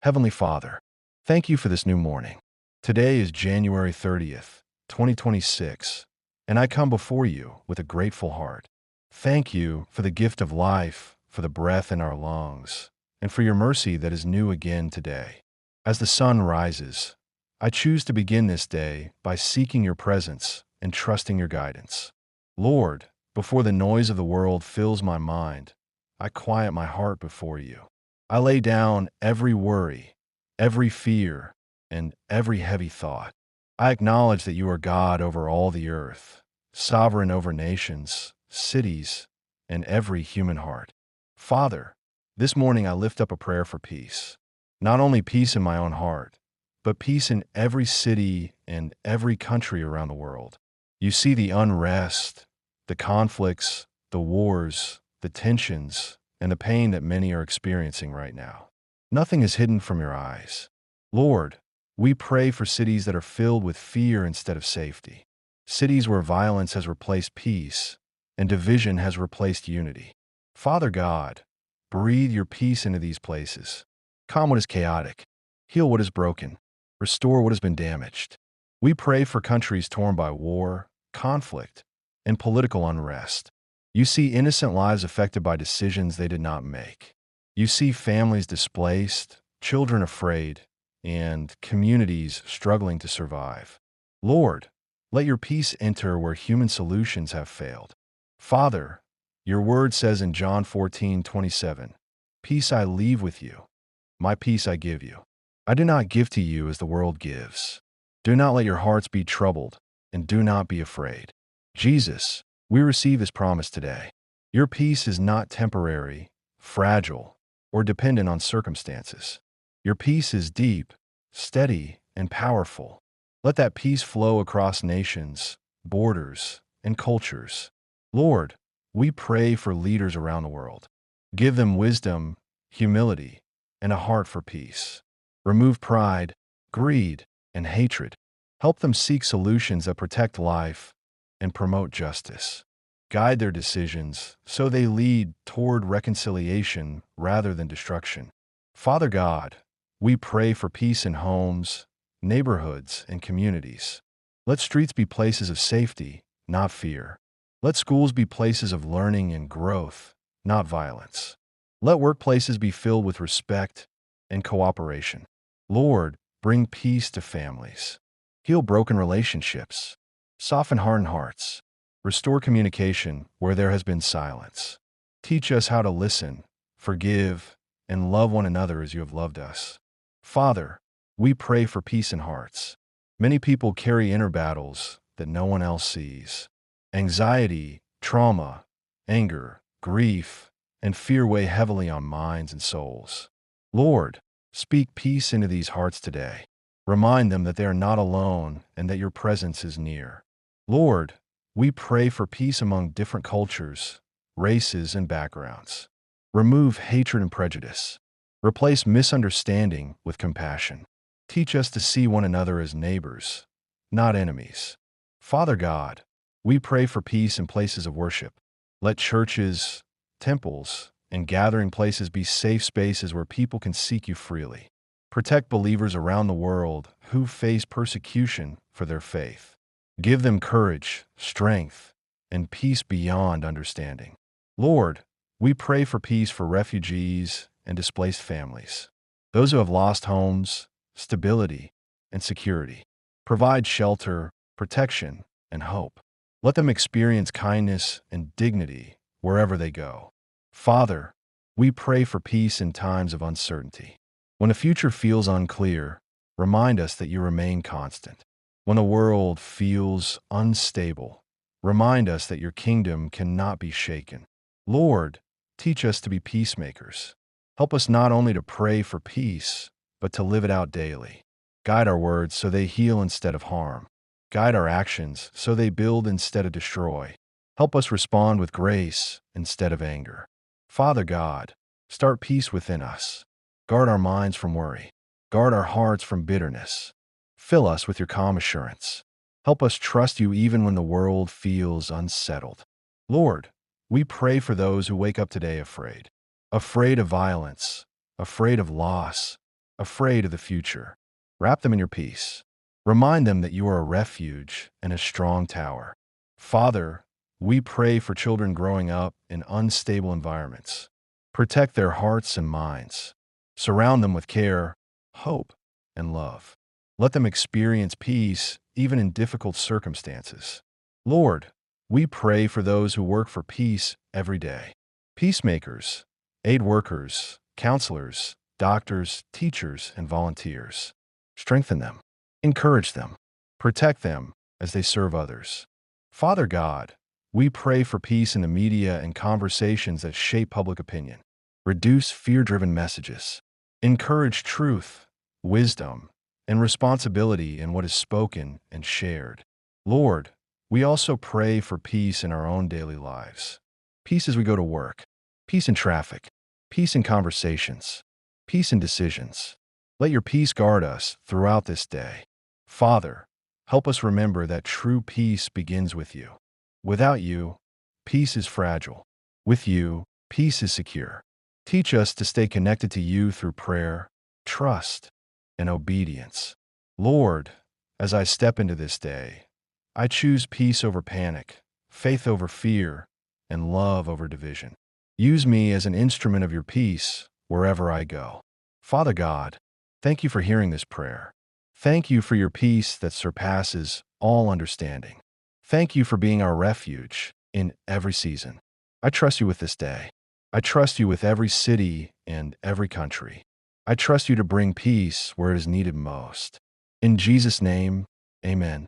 Heavenly Father, thank you for this new morning. Today is January 30th, 2026, and I come before you with a grateful heart. Thank you for the gift of life, for the breath in our lungs, and for your mercy that is new again today. As the sun rises, I choose to begin this day by seeking your presence and trusting your guidance. Lord, before the noise of the world fills my mind, I quiet my heart before you. I lay down every worry, every fear, and every heavy thought. I acknowledge that you are God over all the earth, sovereign over nations, cities, and every human heart. Father, this morning I lift up a prayer for peace. Not only peace in my own heart, but peace in every city and every country around the world. You see the unrest, the conflicts, the wars, the tensions, and the pain that many are experiencing right now. Nothing is hidden from your eyes. Lord, we pray for cities that are filled with fear instead of safety, cities where violence has replaced peace and division has replaced unity. Father God, breathe your peace into these places. Calm what is chaotic, heal what is broken, restore what has been damaged. We pray for countries torn by war, conflict, and political unrest. You see innocent lives affected by decisions they did not make. You see families displaced, children afraid, and communities struggling to survive. Lord, let your peace enter where human solutions have failed. Father, your word says in John 14:27, "Peace I leave with you, my peace I give you. I do not give to you as the world gives. Do not let your hearts be troubled, and do not be afraid." Jesus, we receive this promise today. Your peace is not temporary, fragile, or dependent on circumstances. Your peace is deep, steady, and powerful. Let that peace flow across nations, borders, and cultures. Lord, we pray for leaders around the world. Give them wisdom, humility, and a heart for peace. Remove pride, greed, and hatred. Help them seek solutions that protect life and promote justice. Guide their decisions so they lead toward reconciliation rather than destruction. Father God, we pray for peace in homes, neighborhoods, and communities. Let streets be places of safety, not fear. Let schools be places of learning and growth, not violence. Let workplaces be filled with respect and cooperation. Lord, bring peace to families. Heal broken relationships. Soften hardened hearts. Restore communication where there has been silence. Teach us how to listen, forgive, and love one another as you have loved us. Father, we pray for peace in hearts. Many people carry inner battles that no one else sees. Anxiety, trauma, anger, grief, and fear weigh heavily on minds and souls. Lord, speak peace into these hearts today. Remind them that they are not alone and that your presence is near. Lord, we pray for peace among different cultures, races, and backgrounds. Remove hatred and prejudice. Replace misunderstanding with compassion. Teach us to see one another as neighbors, not enemies. Father God, we pray for peace in places of worship. Let churches, temples, and gathering places be safe spaces where people can seek you freely. Protect believers around the world who face persecution for their faith. Give them courage, strength, and peace beyond understanding. Lord, we pray for peace for refugees and displaced families, those who have lost homes, stability, and security. Provide shelter, protection, and hope. Let them experience kindness and dignity wherever they go. Father, we pray for peace in times of uncertainty. When the future feels unclear, remind us that you remain constant. When the world feels unstable, remind us that your kingdom cannot be shaken. Lord, teach us to be peacemakers. Help us not only to pray for peace, but to live it out daily. Guide our words so they heal instead of harm. Guide our actions so they build instead of destroy. Help us respond with grace instead of anger. Father God, start peace within us. Guard our minds from worry. Guard our hearts from bitterness. Fill us with your calm assurance. Help us trust you even when the world feels unsettled. Lord, we pray for those who wake up today afraid. Afraid of violence, afraid of loss, afraid of the future. Wrap them in your peace. Remind them that you are a refuge and a strong tower. Father, we pray for children growing up in unstable environments. Protect their hearts and minds. Surround them with care, hope, and love. Let them experience peace even in difficult circumstances. Lord, we pray for those who work for peace every day. Peacemakers, aid workers, counselors, doctors, teachers, and volunteers. Strengthen them. Encourage them. Protect them as they serve others. Father God, we pray for peace in the media and conversations that shape public opinion. Reduce fear-driven messages. Encourage truth, wisdom, and responsibility in what is spoken and shared. Lord, we also pray for peace in our own daily lives. Peace as we go to work. Peace in traffic. Peace in conversations. Peace in decisions. Let your peace guard us throughout this day. Father, help us remember that true peace begins with you. Without you, peace is fragile. With you, peace is secure. Teach us to stay connected to you through prayer, trust, and obedience. Lord, as I step into this day, I choose peace over panic, faith over fear, and love over division. Use me as an instrument of your peace wherever I go. Father God, thank you for hearing this prayer. Thank you for your peace that surpasses all understanding. Thank you for being our refuge in every season. I trust you with this day. I trust you with every city and every country. I trust you to bring peace where it is needed most. In Jesus' name, amen.